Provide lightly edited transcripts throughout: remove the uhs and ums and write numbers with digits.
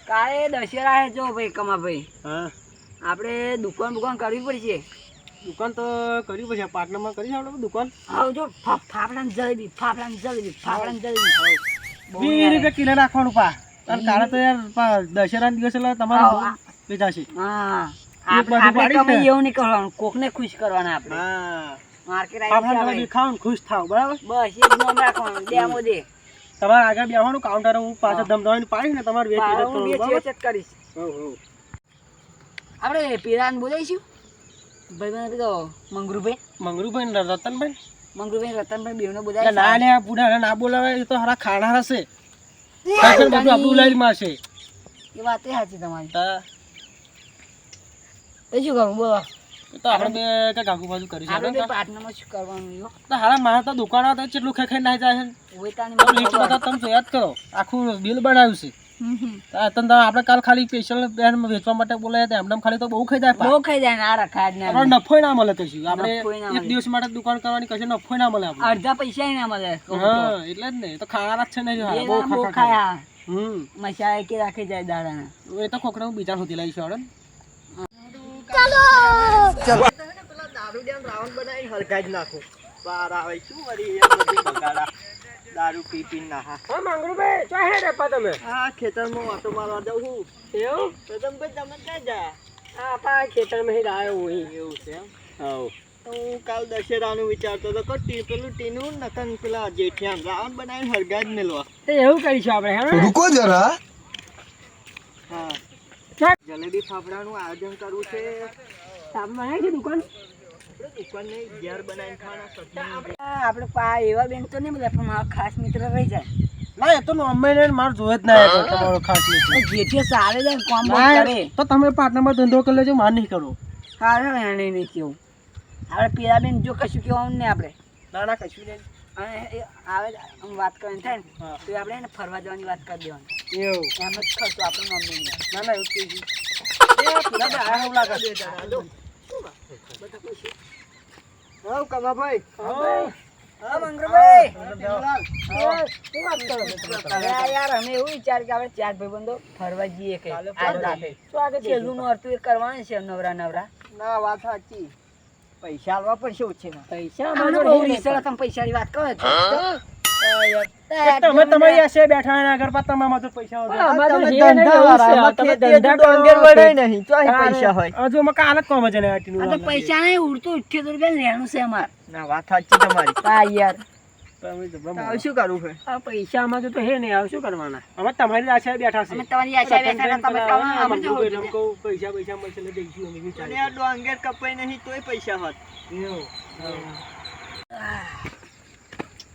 કાલે દશેરા હે જો ભાઈ કમાભાઈ હા આપણે દુકાન કરવી પડશે. દુકાન તો કરવી પડશે પાટણમાં કરી આપણે દુકાન આવ જો ફાફડાની જલેબી 20 રૂપિયા કિલો રાખવાનું પા અને કાલે તો યાર દશેરા દિવસ એટલે તમારે વેચાશે. હા એક બાજુ આપણે પાડી કમાઈ છે. એવું નહીં કરવાનું, કોકને ખુશ કરવાના આપણે. હા માર્કેટ આપણે આવી તમે ખાવ ને ખુશ થાવ બરાબર. બસ એ જ નામ રાખવાનું. ડેમો દે તમારે આગળ બેસવાનું કાઉન્ટર હું પાછળ ધમધમાઈને પાડીશ ને તમારે વેચ વેચ હું કરવાનું વેચ જ કરીશ. આપણે પીરાને બોલાવીશું ભાઈ કીધો મંગરુભાઈ ને રતનભાઈ રતનભાઈ બેવને એટલે બોલાવીશું. ના ને આ બુઢા ના બોલાવે એ તો હારા ખાણા હશે બધું આપણું ઉલાડી મારશે. એ વાત એ સાચી તમારી. તા એ શું કરવું બોલો? એ તો આપણે બે કઈ ગાગુ બાજુ કરી આપણે છે બે પાર્ટનરમાં શું કરવાનું? યો તો હારા મારા તો દુકાન આવતા કેટલું ખાઈ નાઈ જાય છે. ઓયતાની તો લિસ્ટ બધા તમે જોયા જ કરો, આખું બિલ બનાવ્યું છે. આપણે કાલ ખાલી સ્પેશિયલ બેન વેચવા માટે બોલાયા હતા, એમને ખાલી તો બહુ ખાઈ જાય. બહુ ખાઈ જાય ને આ રખાય જ આપણે ના. નફો ના મળે કશું. આપણે નફોય ના એક મળે. દિવસ માટે દુકાન કરવાની કશું નફો ના મળે આપણે. અડધા પૈસા ના મળે. હા એટલે જ ને એ તો ખાવાના જ છે ને હારા, બહુ બહુ ખાખા ખાય. ખાયા હમ મસાલા કે રાખી જાય દાડાના. એ તો ખોખરા હું બીજા સુધી લાવીશ આવડે. દારૂ ડેમ રાવણ બનાવીને હલકા જ નાખો. બહાર આવે શું વળી એ બધું બગાડા દારૂ પી પી ના. હા મંગરુભાઈ ચા હે રેપા તમે? હા ખેતરમાં ઓટો મારવા દઉં છું. એવું પ્રથમભાઈ તમે ક્યાં જા? હા પા ખેતરમાં જ આવ્યો હું. એવું છે એમ? હા હું કાલ દશેરાનું વિચારતો હતો કે પેલું ટીનું નકન પેલા જેઠિયાન રાવણ બનાવીને હરગા જ મેલવા. તો એવું કરીશું આપણે. रुको जरा હા જલેબી ફાફડાનું આયોજન કરવું છે. સાબ બનાવી છે દુકાન? દુકાન ને ઘેર બનાવીને ખાવાના. આપણે પા એવા બેન તો નહીં બધા પણ મારા ખાસ મિત્ર રહી જાય. ના એ તો નોર્મલ માર જોયે જ ના તમારો ખાસ મિત્ર. જેઠીએ સારે જાય કોમ બહુ ના, કરે. તો તમે પાર્ટનરમાં ધંધો કરી લેજો, માર નહીં કરો. સારું એને નહીં કેવું. આપણે પેલા બેન જો કશું કહેવાનું નહીં આપણે. ના ના કશું નહીં. અને એ આવે આમ વાત કરવાની થાય ને હા. તો આપણે એને ફરવા જવાની વાત કરી દેવાની. એવું એમ જ ખર્ચો આપણે મમ્મી. ના ના એવું કહીશું. એ પેલા બે આયા એવું લાગે છે. હા કમાભાઈ. હા મંગરુભાઈ. દેવલાલ. શું વાત કરો છો? અરે યાર અમે એવું વિચાર કે આપણે ચાર ભાઈબંધો ફરવા જઈએ કે કાલે આજ ફરવા રાતે. તો આગળ છેલ્લુંનું અર્થું એ કરવાનું છે નવરા. ના વાત સાચી. પૈસા આલવા પડશે ઓછેના. પૈસા અમારે બહુ રીસળ તમે પૈસાની વાત કરો છો. તમે તમારી આશે બેઠા એના આગળ પાછા તમારા તો પૈસા હોય. અમારે તમે તો ધંધા એવું છે, વાળા, તમે ખેતી ધંધા હજુ ડોંગેર કરો વળે છો. નહીં. ચોય પૈસા હોય. હજુ અમે કાલ જ કોમ છે ને આ ટીનું આ તો વાળા. પૈસા નહીં ઉડતું 78 રૂપિયા લેવાનું છે અમારે. ના વાત સાચી તમારી. હા યાર તમે તો શું કરવું છે? આ પૈસામાં તો હે નહીં, આવ શું કરવાના? અમે તમારી આશા બેઠા છે. અમે તમારી આશા બેઠા હતા, તમે કમાવા અમે જો પૈસા મળશે એટલે જઈશું અમે વિચાર. અને આ ડોંગેર કપાઈ નહીં તોય પૈસા હોત. એવું.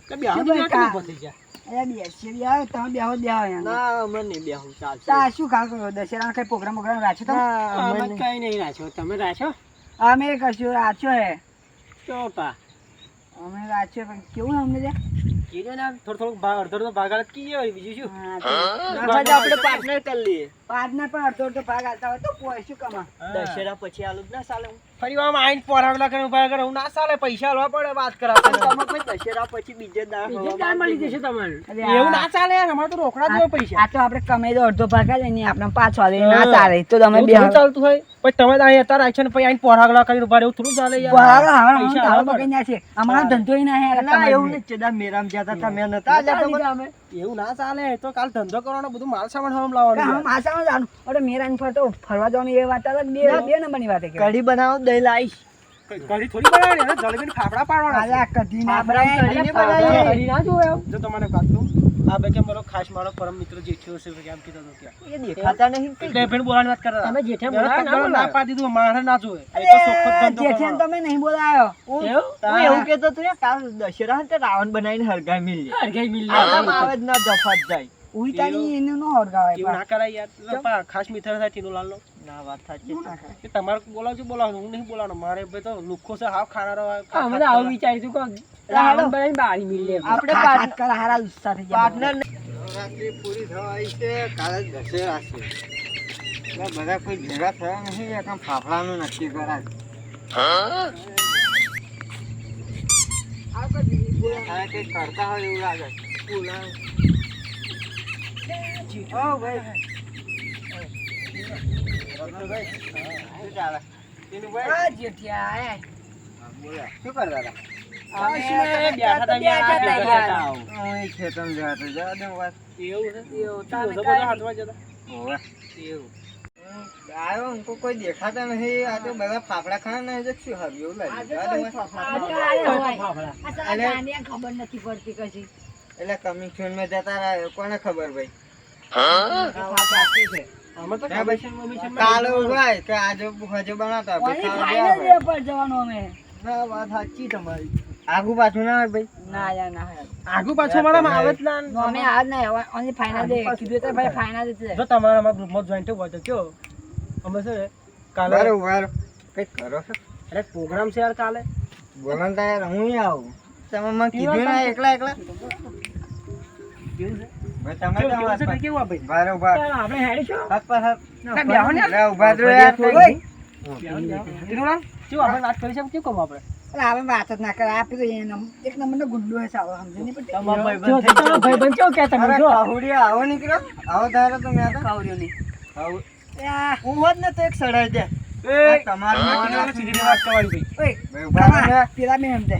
કે બે હાથ ભાઈ, કા? ઉભા થઈ જા. અરે બેસી યાર તમે બેહો યાર. ના અમે નહીં બેહું ચાલશે. તા શું કાલ કરો દશેરાનો કઈ પ્રોગ્રામ રાખ્યો તમે? અમે કઈ નહીં રાખ્યો. તમે રાખ્યો? અમે કશું રાખ્યો હે. ચોપા અમે રાખ્યો પણ કેવું અમને ત્યાં કીધું ને થોડું અડધો ભાગ આલે કી હોય બીજું શું? આપણે પાર્ટનર કરી લઈએ. પાર્ટનર પણ અડધો ભાગ આલતા હોય તો પોઈશું કમા. દશેરા પછી આલું ના ચાલે. ફરી વાર આઈન પોરાવલા કરે ઉભા કરે હું ના ચાલે. પૈસા આલવા પડે વાત કરાવતા. તમે કોઈ દશેરા પછી બીજે દાડ મળી જશે તમારે. એવું ના ચાલે યાર, અમારે તો રોકડા જ હોય પૈસા. આ તો આપણે કમાઈ દો અડધો ભાગ આલે ને આપણે પાછો આલે ના ચાલે તો તમે એવું બે થોડું ચાલતું હોય. પછી તમે તો અહીં અત્યારે આઈ છે ને પછી આઈન પોરાવલા કરીને ઉભા રહે એવું થોડું ચાલે યાર. બરાબર હવે પૈસા તાવ આલવા બગઈ ના છે અમારા ધંધો ય ના હે ના એવું નહીં ચેદા મેરામ જ્યાં હતા તમે નતા એવું ના ચાલે. તો કાલ ધંધો કરવાનો બધું માલ સામાન હમ લાવવાનું. માસામાં જાણું અરે મેરાન ફરતો ફરવા જવાની એ વાત અલગ બે નંબરની વાત છે. કઢી બનાવો દહીં લાવીશ. કઢી થોડી બનાવવાની ને જલેબી ફાફડા પાડવાના. આ કઢી ના ફાફડા બનાય. કઢી બનાવીએ. કઢી ના જોવે એમ. જો તમને વાત કહું, આ બે કે મારો ખાસ મારો પરમ મિત્ર જેઠિયો છે કેમ કીધો તો કે એ દેખાતા નહીં. એટલે ફેર બોલાવાની વાત કરતા. તમે જેઠે બોલાવા ના પાડી દીધું મારે ના જોવે. એ તો સોખત ધંધો જેઠિયાને તમે નહીં બોલાયો. હું એવું કહેતો તો યાર કાલ દશેરા હતા રાવણ બનાવીને હરગાઈ મિલ આવે જ ના જફાત જાય. ઉઈતાની એનું નો હરગાવાય. એવું ના કરાય યાર. ખાસ મિત્ર થાય ટીનું લાલ ના વાત સાચી. કે તમારે બોલાવજો બોલાવજો હું નહીં બોલાવવાનો. મારે ભાઈ તો લુખો છે હાવ ખાનારો. અમે આવું વિચારીશું કે રાવણ બનાવીને બાળી મિલ લે. આપણે પાર્ટનર કરા હારા ઉત્સાહ થઈ જાય. પાર્ટનર નવરાત્રી પૂરી થવા આવી છે. કાલે દશેરા છે. એટલે બધા કોઈ ભેગા થયા નથી. એક ફાફડાનું નક્કી કરાય. કંઈક કરતા હોય એવું લાગે. રત્નભાઈ, શું ચાલે? ટીનુભાઈ? આ જેઠિયા આયા. હા, બોલો. શું કરતા હતા? અમે બેઠા હતા યાર. હું એ ખેતરમાં જતો, જવા દે વાત. એવું તમે કાંઈ- હોવે. આવ્યો હું કોઈ દેખાતા નથી. આ તો બધા ફાફડા ખાના ને શું હારું એવું લાગ્યું. જવા દે વાત. ખબર નથી પડતી કશી. એટલે કમિશન માં જતા રહ્યા કોને ખબર ભાઈ. કાલે ઉભરાય કે આજે હજુ બનાવતા ઓલી final day પર જવાનું અમે. ના વાત સાચી તમારી. આગુ પાછું ના હોય ભાઈ. ના યાર ના યાર. આગુ પાછો મારામાં આવે જ ના. નો, અમે આજ ના ઓનલી ફાઇનલ ડે કીધું તો ભાઈ ફાઇનલ જ છે. જો તમારા અમારા ગ્રુપમાં જોઈન્ટ હોય તો કયો અમે છે ને કાલે બરોબર કઈક કરો છો. અરે પ્રોગ્રામ છે યાર કાલે. બોલો ને યાર હું ય આવું. તમે મને કીધું ના એકલા એકલા. કેવું છે? ભાઈ તમે તો કેવું વાત છે? પર. કેવું આ ભાઈ? બરોબર. આપણે હેડી છો હાથ પર હાથ. ના, બેહો ને. લે ઉભા રહો યાર. ઓય. તીરુલાલ, શું આપણે વાત કરી છે કેવું કહું આપણે? અરે આપણે વાત જ ના કરે. આપી તો એક નંબરનો ગુંડો હે સાવ સમજો નહીં પડતી. તમારા જો, તમારો ભાઈબંધ કેવો કે તમે અરે જો. કાહુડિયા આવો નીકળો. આવો ધારો તો મેં તો. કાવર્યો નહીં. આવો. આ, હું હોત ને તો એક સડાઈ દે. એ તમારું નામ સીધી નાખી સીધી વાત કરવાની ભાઈ. ઓય, ભાઈ ઉભા રહો ને. પેલા મેં એમ દે.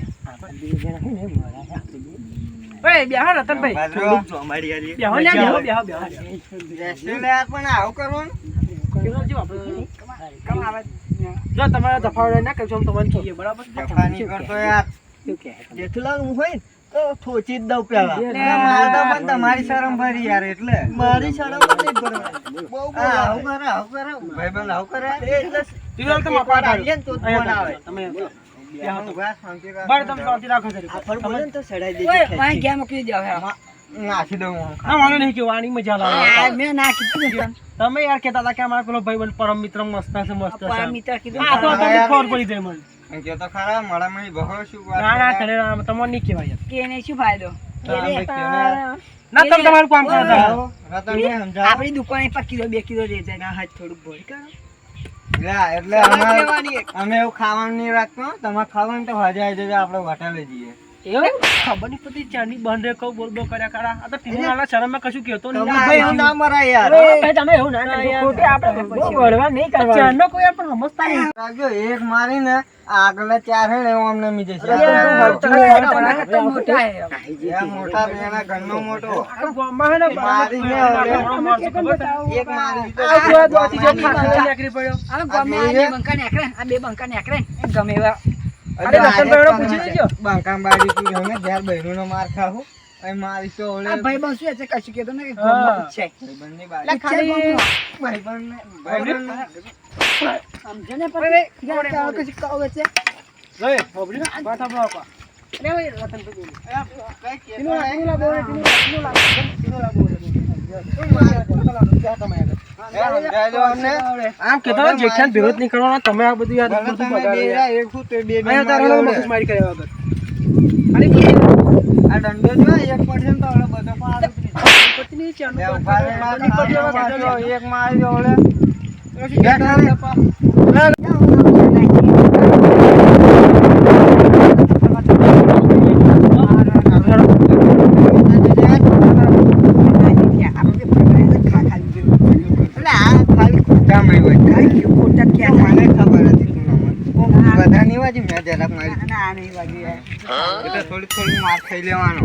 ઓય બેહો રતનભાઈ. ઉભા રહો. અમારી હારી. બેહો ને બેહો બેહો બેહો. બેસી લે યાર, પણ આવું કરવાનું. કેવું જો આપણે કમ આવે? જો તમારા જફાવડા ના કરશો અમે તમને કહીએ બરાબર. જફાની કરતો યાર. શું કહે? જેઠુલાલ હું હોય ને તો થોચી જ દઉં પેલા. લે. મારતો પણ તમારી શરમ ભરી યાર એટલે. મારી શરમ નથી ભરવાની. બહુ આવું કરે આવું કરે. ભાઈબંધ આવું કરે. એટલે તીરુલાલ તો એક વાર આવીએ ને તો જ ફોન આવે. તમે બેહો તો. ઉભા શાંતિ રાખ. બરાબર તમે શાંતિ રાખો છો. બોલે ને તો સડાઈ દેજે ઓય, ખેંચી. વાંહી ગયા મોકલી દો હવે. નાખી દઉં હું. ના વાંધો નહીં કે વાણી મજા આ લાવે. મેં ના કીધું ને તને. તમે યાર કહેતા હતા કે અમારા પેલો ભાઈબંધ પરમ મિત્ર મસ્ત છે મસ્ત છે. પરમ મિત્ર કીધું. આ તો તમને ખબર પડી જાય મને. એમ કે તો ખરા મળામણી બહુ શું વાત ના ના કરે. તને તમને નહીં કહેવાય યાર. કે એને શું ફાયદો? કે હા, રે, ભાઈ, કે ને. ના તમે તમારું કામ કરો છો. આવો, રતનભાઈ સમજાવો. આપણી દુકાને 1 કિલો 2 કિલો રે જાય. ના હાથ થોડુંક ભરી કરો. લા, એટલે અમે એવું ખાવાનું નહીં રાખતો. તમારે ખાવાનું તો હાજર આવી જજો, આપણે હોટેલે જઈએ. એવું ખબર નહીં પડતી ચાની બંધ રે કહું બોલ બોલ કર્યા કરા. આ તો ટીનાના શરમમાં કશું કહેતો નહીં. તમે એવું ના મરાય યાર. ભાઈ તમે એવું ના કરજો. ખોટી આપણે બહુ વળવા નહીં કરવાની. ચાનો કોઈ યાર પણ સમજતા નહીં. રાખજો, એક મારીને આગલા 4 હે ને એવું અમને મીજે છે. અરે, તમારા હાથ તો મોટા હે. યા મોટા બેના ઘરનો મોટો. આ ગામમાં હે ને મારીને મારતો ખબર છે? એક મારી આ જોયા દોતી જે ખાખરા નીકળી પડ્યો. આ ગમે આ બે બંકા નેકળે ને, આ બે બંકા નેકળે ને, એ ગમે એવા. અરે રતનભાઈને પૂછી લેજો. બંકાંબાડી તું રમે જ્યારે બહેરોનો માર ખાવું અહીં મારી તો ઓલે આ ભાઈબંધ શું છે કશું કહેતો ને કે હા. ગમમાં પૂછાય. ભાઈબંધની એટલે બારી. ખાલી ભાઈબંધને સમજો ને પછી ક્યાં કશું કહો છે. જોઈ, હોભળી ને? વાત આપણો આપા. અરે ભાઈ રતનભાઈ બોલો. ટીનુલા બોલે, ટીનુલા બોલે. આમ કહેતા હતા જેઠાણ વિરોધ નહીં કરવાનો તમે આ બધું યાદ બધું બગાડો યાર. અહીંયા તારો મગજમારી કર્યા વગર. અરે આ દંડો જો એક પડશે ને તો ઓલો બધો પાર ઉતરી જાય. પતિ નહીં ચાનો બે તો ઉભા રહે, પાછો એક મારી ઓલે બધાની વાજી મેં જરાક મારી એટલે થોડી થોડી માર ખાઈ લેવાનો.